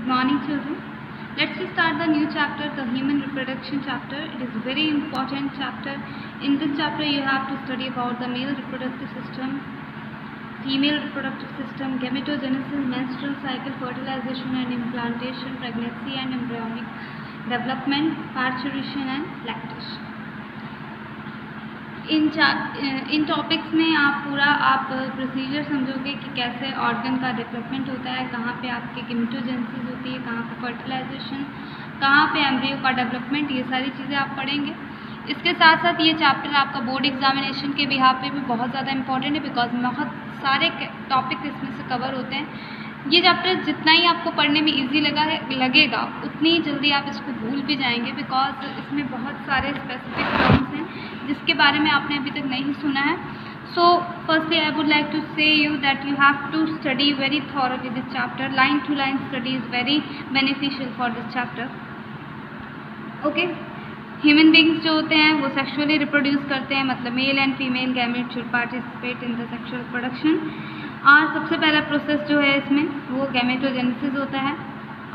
Good morning, children. Let's start the new chapter, the human reproduction chapter. It is very important chapter. In this chapter, you have to study about the male reproductive system, female reproductive system, gametogenesis, menstrual cycle, fertilization and implantation, pregnancy and embryonic development, parturition and lactation. In topics में आप procedure समझोगे कि कैसे organ का development होता है, कहाँ पे आपके गेमेटोजेनेसिस होती है, कहाँ पे फर्टिलाइजेशन, कहाँ पे एम्ब्रियो का डेवलपमेंट, ये सारी चीज़ें आप पढ़ेंगे। इसके साथ साथ ये चैप्टर आपका बोर्ड एग्जामिनेशन के बिहाफ पे भी बहुत ज़्यादा इंपॉर्टेंट है, बिकॉज बहुत सारे टॉपिक इसमें से कवर होते हैं। ये चैप्टर जितना ही आपको पढ़ने में इजी लगेगा उतनी ही जल्दी आप इसको भूल भी जाएंगे, बिकॉज इसमें बहुत सारे स्पेसिफिक टर्म्स हैं जिसके बारे में आपने अभी तक नहीं सुना है। So firstly I would like to say you that you have to study very thoroughly this chapter. Line to line study is very beneficial for this chapter. Okay, human beings जो होते हैं वो सेक्सुअली रिप्रोड्यूस करते हैं, मतलब male and female gamete should participate in the sexual production. और सबसे पहला प्रोसेस जो है इसमें वो गैमेटोजेनेसिस होता है,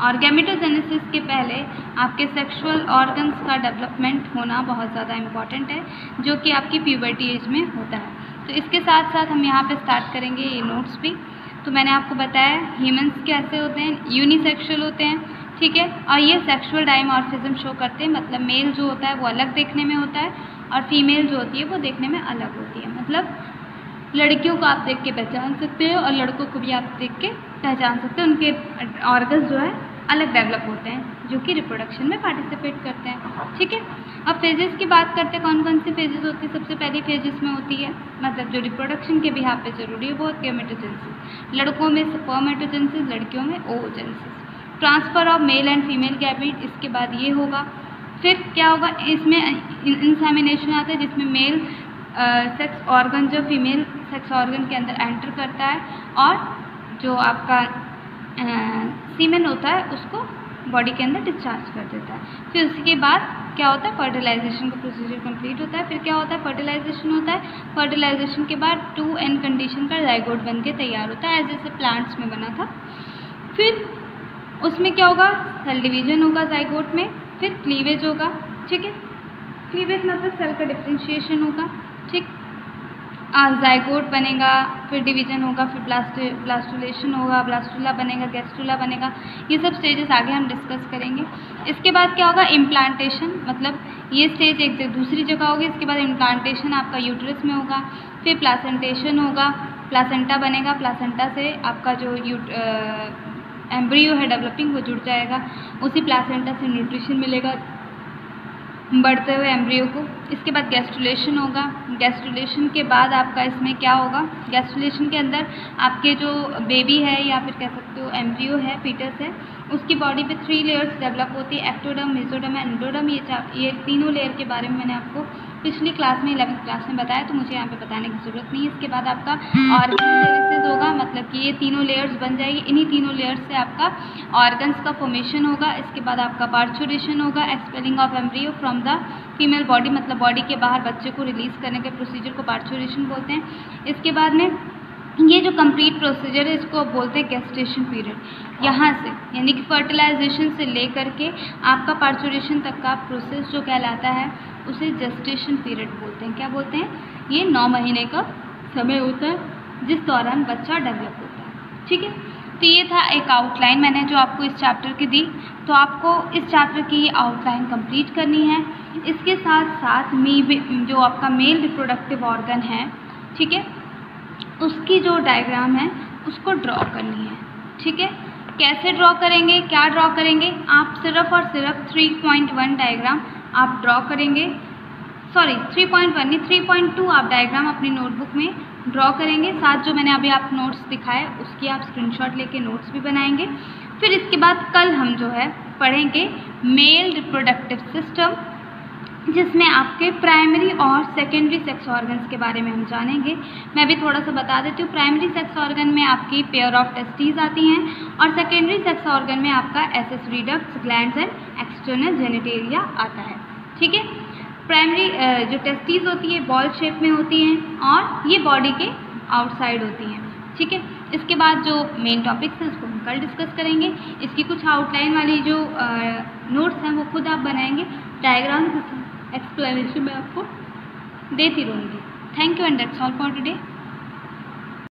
और गैमेटोजेनेसिस के पहले आपके सेक्सुअल ऑर्गन्स का डेवलपमेंट होना बहुत ज़्यादा इम्पॉर्टेंट है, जो कि आपकी प्यूबर्टी एज में होता है। तो इसके साथ साथ हम यहाँ पे स्टार्ट करेंगे ये नोट्स भी। तो मैंने आपको बताया ह्यूमन्स कैसे होते हैं, यूनिसेक्सुअल होते हैं, ठीक है, और ये सेक्सुअल डाइमॉर्फिज्म शो करते हैं, मतलब मेल जो होता है वो अलग देखने में होता है और फीमेल जो होती है वो देखने में अलग होती है। मतलब लड़कियों को आप देख के पहचान सकते हैं और लड़कों को भी आप देख के पहचान सकते हैं। उनके ऑर्गन्स जो है अलग डेवलप होते हैं जो कि रिप्रोडक्शन में पार्टिसिपेट करते हैं, ठीक है। अब फेजेस की बात करते हैं, कौन कौन सी फेजेस होती है। सबसे पहली फेज इसमें होती है, मतलब जो रिप्रोडक्शन के बिहाफ पे जरूरी है, वो है गैमेटोजेनेसिस। लड़कों में स्पर्मेटोजेनेसिस, लड़कियों में oogenesis. Transfer of male and female gamete, इसके बाद ये होगा। फिर क्या होगा, इसमें इंसेमिनेशन आता है जिसमें मेल सेक्स ऑर्गन जो फीमेल सेक्स ऑर्गन के अंदर एंटर करता है और जो आपका सीमेन होता है उसको बॉडी के अंदर डिस्चार्ज कर देता है। फिर उसके बाद क्या होता है, फर्टिलाइजेशन का प्रोसीजर कंप्लीट होता है। फिर क्या होता है, फर्टिलाइजेशन होता है। फर्टिलाइजेशन के बाद 2n कंडीशन का जाइगोट बन के तैयार होता है, जैसे प्लांट्स में बना था। फिर उसमें क्या होगा, सेल डिवीजन होगा जाइगोट में, फिर क्लीवेज होगा, ठीक है। क्लीवेज मतलब सेल का डिफ्रेंशिएशन होगा, ठीक। जाइगोट बनेगा, फिर डिवीजन होगा, फिर ब्लास्टुलेशन होगा, ब्लास्टुला बनेगा, गैस्ट्रुला बनेगा। ये सब स्टेजेस आगे हम डिस्कस करेंगे। इसके बाद क्या होगा, इम्प्लांटेशन, मतलब ये स्टेज एक दूसरी जगह होगी। इसके बाद इम्प्लांटेशन आपका यूट्रस में होगा। फिर प्लासेंटेशन होगा, प्लासेंटा बनेगा, प्लासेंटा से आपका जो एम्ब्रियो है डेवलपिंग वो जुड़ जाएगा। उसी प्लासेंटा से न्यूट्रिशन मिलेगा बढ़ते हुए एम्ब्रियो को। इसके बाद गैस्ट्रुलेशन होगा। गैस्ट्रुलेशन के बाद आपका इसमें क्या होगा, गैस्ट्रुलेशन के अंदर आपके जो बेबी है या फिर कह सकते हो एम्ब्रियो है, फीटस है, उसकी बॉडी पे 3 लेयर्स डेवलप होती है, एक्टोडर्म, मेसोडर्म एंड एंडोडर्म। ये तीनों लेयर के बारे में मैंने आपको पिछली क्लास में 11th क्लास में बताया, तो मुझे यहाँ पे बताने की ज़रूरत नहीं है। इसके बाद आपका ऑर्गेनोजेनेसिस होगा, मतलब कि ये तीनों लेयर्स बन जाएगी। इन्हीं तीनों लेयर्स से आपका ऑर्गन्स का फॉर्मेशन होगा। इसके बाद आपका पार्चुरेशन होगा, expelling of embryo from the female body, मतलब बॉडी के बाहर बच्चे को रिलीज़ करने के प्रोसीजर को पार्चुरेशन बोलते हैं। इसके बाद में ये जो कंप्लीट प्रोसीजर है इसको बोलते हैं गेस्टेशन पीरियड। यहाँ से यानी कि फर्टिलाइजेशन से लेकर के आपका पार्चुरेशन तक का प्रोसेस जो कहलाता है उसे जेस्टेशन पीरियड बोलते हैं। क्या बोलते हैं, ये 9 महीने का समय होता है जिस दौरान बच्चा डेवलप होता है, ठीक है। तो ये था एक आउटलाइन मैंने जो आपको इस चैप्टर की दी, तो आपको इस चैप्टर की आउटलाइन कंप्लीट करनी है। इसके साथ साथ जो आपका मेल रिप्रोडक्टिव ऑर्गन है, ठीक है, उसकी जो डायग्राम है उसको ड्रॉ करनी है, ठीक है। कैसे ड्रॉ करेंगे, क्या ड्रॉ करेंगे, आप सिर्फ और सिर्फ 3.1 डायग्राम आप ड्रॉ करेंगे, सॉरी 3.1 नहीं 3.2 आप डायग्राम अपनी नोटबुक में ड्रॉ करेंगे। साथ जो मैंने अभी आप नोट्स दिखाए उसकी आप स्क्रीनशॉट लेके नोट्स भी बनाएंगे। फिर इसके बाद कल हम जो है पढ़ेंगे मेल रिप्रोडक्टिव सिस्टम, जिसमें आपके प्राइमरी और सेकेंडरी सेक्स ऑर्गन्स के बारे में हम जानेंगे। मैं भी थोड़ा सा बता देती हूँ। प्राइमरी सेक्स ऑर्गन में आपकी पेयर ऑफ टेस्टीज आती हैं और सेकेंडरी सेक्स ऑर्गन में आपका एसेस ducts, glands and external genitalia आता है, ठीक है। प्राइमरी जो टेस्टीज होती है बॉल शेप में होती हैं और ये बॉडी के आउटसाइड होती हैं, ठीक है। इसके बाद जो मेन टॉपिक्स हैं उसको हम कल डिस्कस करेंगे। इसकी कुछ आउटलाइन वाली जो नोट्स हैं वो खुद आप बनाएंगे, डायग्राम एक्सप्लेनेशन में आपको देती रहूँगी। Thank you and that's all for today.